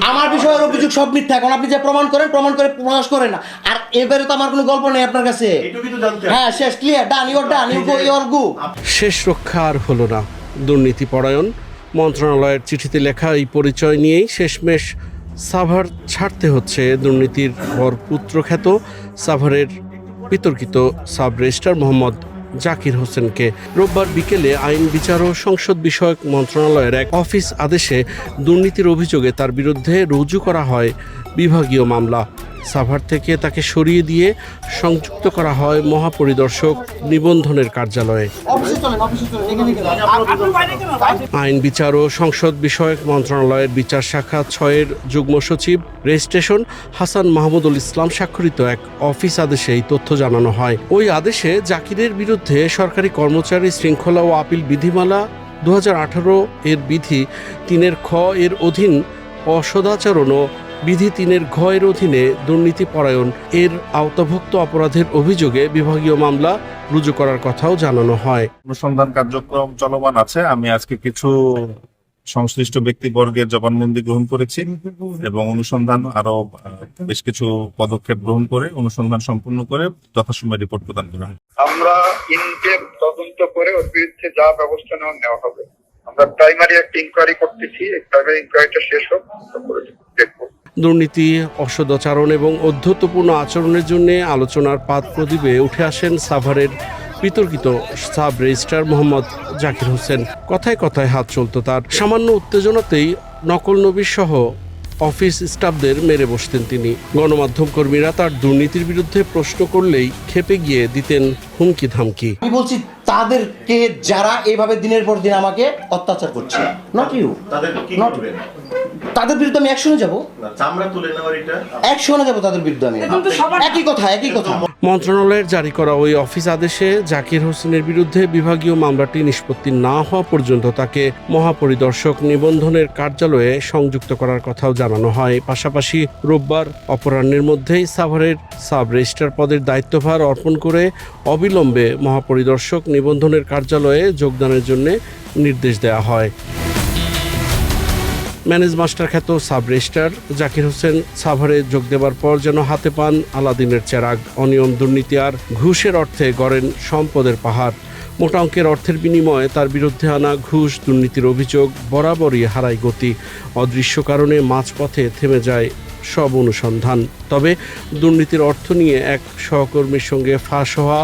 আমার বিষয়ের অভিযোগ সব মিথ্যা। এখন আপনি যে প্রমাণ করেন, প্রমাণ করে প্রকাশ করেন না। আর এবারে তো আমার কোনো গল্প নেই আপনার কাছে। হ্যাঁ, শেষ, clear, done, you are done, you go, you are go. শেষ রক্ষা আর হলো না। দুর্নীতি পরায়ণ মন্ত্রণালয়ের চিঠিতে লেখা এই পরিচয় নিয়েই শেষমেশ সাভার ছাড়তে হচ্ছে দুর্নীতির বরপুত্র খ্যাত সাভারের বিতর্কিত সাব রেজিস্ট্রার মোহাম্মদ জাকির হোসেনকে। রোববার বিকেলে আইন বিচার ও সংসদ বিষয়ক মন্ত্রণালয়ের এক অফিস আদেশে দুর্নীতির অভিযোগে তার বিরুদ্ধে রুজু করা হয় বিভাগীয় মামলা। সাভার থেকে তাকে সরিয়ে দিয়ে সংযুক্ত করা হয় মহাপরিদর্শক নিবন্ধনের কার্যালয়ে। আইন বিচার ও সংসদ বিষয়ক মন্ত্রণালয়ের বিচার শাখা 6-এর যুগ্ম সচিব রেজিস্ট্রেশন হাসান মাহমুদুল ইসলাম স্বাক্ষরিত এক অফিস আদেশে এই তথ্য জানানো হয়। ওই আদেশে জাকিরের বিরুদ্ধে সরকারি কর্মচারী শৃঙ্খলা ও আপিল বিধিমালা 2018 এর বিধি 3-এর খ এর অধীন অসদাচরণ ও বিধি 3-এর ঘ এর অধীনে দুর্নীতি পরায়ণ এর আওতাভুক্ত অপরাধের অভিযোগে বিভাগীয় মামলা রুজু করার কথাও জানানো হয়। অনুসন্ধান কার্যক্রম চলমান আছে। আমি আজকে কিছু সংশ্লিষ্ট ব্যক্তিবর্গের জবানবন্দি গ্রহণ করেছি এবং অনুসন্ধান আরো বেশ কিছু পদক্ষেপ গ্রহণ করে অনুসন্ধান সম্পূর্ণ করে যথাসময়ে রিপোর্ট প্রদান করা হয়। আমরা ইনডেপথ তদন্ত করে ওর বিরুদ্ধে যা ব্যবস্থা নেওয়া হবে। আমরা প্রাইমারি একটা ইনকোয়ারি করতেছি, এই প্রাইমারি ইনকোয়ারিটা শেষ হোক, তারপরে দেখবো। দুর্নীতি, অসদাচরণ এবং অধ্যত্বপূর্ণ আচরণের জন্য আলোচনার পাত প্রদীপে উঠে আসেন সাভারের বিতর্কিত সাব রেজিস্ট্রার মোহাম্মদ জাকির হোসেন। কথায় কথায় হাত চলত তার। সামান্য উত্তেজনাতেই নকল নবী সহ অফিস স্টাফদের মেরে বসতেন তিনি। গণমাধ্যম কর্মীরা তার দুর্নীতির বিরুদ্ধে প্রশ্ন করলেই ক্ষেপে গিয়ে দিতেন হুমকি ধামকি। আমি বলছি তাদেরকে যারা এইভাবে দিনের পর দিন আমাকে অত্যাচার করছে, নট ইউ, তাদের বিরুদ্ধে আমি অ্যাকশনে যাব, অ্যাকশনে যাব তাদের বিরুদ্ধে আমি। একই কথা। মন্ত্রণালয়ের জারি করা ওই অফিস আদেশে জাকির হোসেনের বিরুদ্ধে বিভাগীয় মামলাটি নিষ্পত্তি না হওয়া পর্যন্ত তাকে মহাপরিদর্শক নিবন্ধনের কার্যালয়ে সংযুক্ত করার কথাও জানানো হয়। পাশাপাশি রোববার অপরাহ্নের মধ্যেই সাভারের সাব রেজিস্ট্রার পদের দায়িত্বভার অর্পণ করে অবিলম্বে মহাপরিদর্শক নিবন্ধনের কার্যালয়ে যোগদানের জন্য নির্দেশ দেওয়া হয়। ম্যানেজ মাস্টার খ্যাত সাব রেজিস্ট্রার জাকির হোসেন সাভারে যোগ দেওয়ার পর যেন হাতে পান আলাদিনের চেরাগ। অনিয়ম, দুর্নীতি আর ঘুষের অর্থে গড়েন সম্পদের পাহাড়। মোটা অঙ্কের অর্থের বিনিময়ে তার বিরুদ্ধে আনা ঘুষ দুর্নীতির অভিযোগ বরাবরই হারায় গতি। অদৃশ্য কারণে মাঝপথে থেমে যায় সব অনুসন্ধান। তবে দুর্নীতির অর্থ নিয়ে এক সহকর্মীর সঙ্গে ফাঁস হওয়া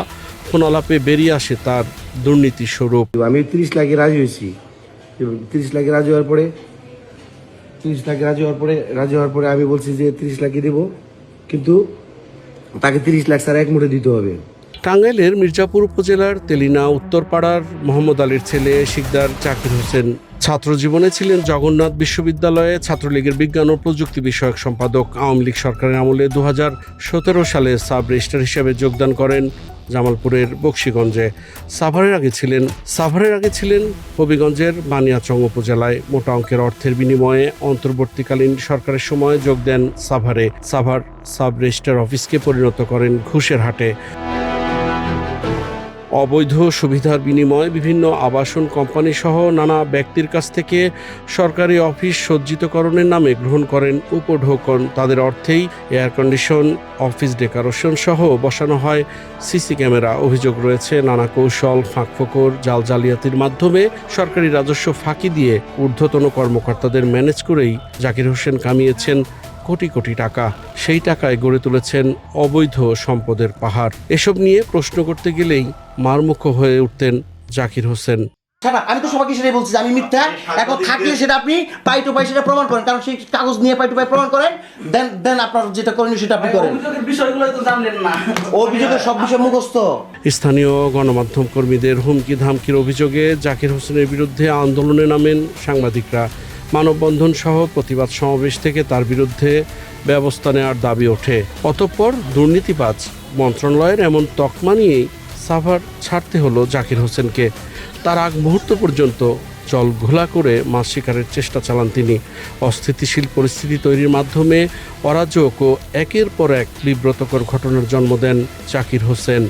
ফোনালাপে বেরিয়ে আসে তার দুর্নীতি স্বরূপ। আমি 30 লাখে রাজি হয়েছি। 30 লাখে রাজি হওয়ার পরে আমি বলছি যে 30 লাখই দেবো, কিন্তু তাকে 30 লাখ ছাড়া এক মুঠে দিতে হবে। টাঙ্গাইলের মির্জাপুর উপজেলার তেলিনা উত্তরপাড়ার মোহাম্মদ আলীর ছেলে শিকদার জাকির হোসেন ছাত্র জীবনে ছিলেন জগন্নাথ বিশ্ববিদ্যালয়ে ছাত্রলীগের বিজ্ঞান ও প্রযুক্তি বিষয়ক সম্পাদক। আওয়ামী লীগ সরকারের আমলে 2017 সালে সাব রেজিস্ট্রার হিসেবে যোগদান করেন জামালপুরের বকশীগঞ্জে। সাভারের আগে ছিলেন হবিগঞ্জের বানিয়াচং উপজেলায়। মোটা অঙ্কের অর্থের বিনিময়ে অন্তর্বর্তীকালীন সরকারের সময় যোগ দেন সাভারে। সাভার সাব রেজিস্ট্রার অফিসকে পরিণত করেন ঘুষের হাটে। অবৈধ সুবিধার বিনিময়ে বিভিন্ন আবাসন কোম্পানি সহ নানা ব্যক্তির কাছ থেকে সরকারি অফিস সজ্জিতকরণের নামে গ্রহণ করেন উপঢৌকন। তাদের অর্থেই এয়ার কন্ডিশন, অফিস ডেকোরেশন সহ বসানো হয় সিসি ক্যামেরা। অভিযোগ রয়েছে নানা কৌশল, ফাঁকফোকর, জাল জালিয়াতির মাধ্যমে সরকারি রাজস্ব ফাঁকি দিয়ে ঊর্ধ্বতন কর্মকর্তাদের ম্যানেজ করেই জাকির হোসেন কামিয়েছেন কোটি কোটি টাকা। সেই টাকায় গড়ে তুলেছেন অবৈধ সম্পদের পাহাড়। এসব নিয়ে প্রশ্ন করতে গেলেই মারমুখ হয়ে উঠতেন জাকির হোসেন। আমি তো সবাইকে সেটাই বলছি যে আমি মিথ্যা। এখন থাকলে সেটা আপনি পাই টু পাই সেটা প্রমাণ করেন, কারণ সেই কাগজ নিয়ে পাই টু পাই প্রমাণ করেন, দেন আপনার যেটা করণীয় সেটা আপনি করেন। অভিযোগের সব বিষয় মুখস্থ। স্থানীয় গণমাধ্যম কর্মীদের হুমকি ধামকির অভিযোগে জাকির হোসেনের বিরুদ্ধে আন্দোলনে নামেন সাংবাদিকরা। মানববন্ধন সহ প্রতিবাদ সমাবেশ থেকে তার বিরুদ্ধে ব্যবস্থা নেওয়ার দাবি ওঠে। অতঃপর দুর্নীতিবাজ মন্ত্রণালয়ের এমন তকমা নিয়েই সাভার ছাড়তে হলো জাকির হোসেনকে। তার আগ মুহূর্ত পর্যন্ত জল ঘোলা করে মাছ শিকারের চেষ্টা চালান তিনি। অস্থিতিশীল পরিস্থিতি তৈরির মাধ্যমে অরাজক ও একের পর এক বিব্রতকর ঘটনার জন্ম দেন জাকির হোসেন।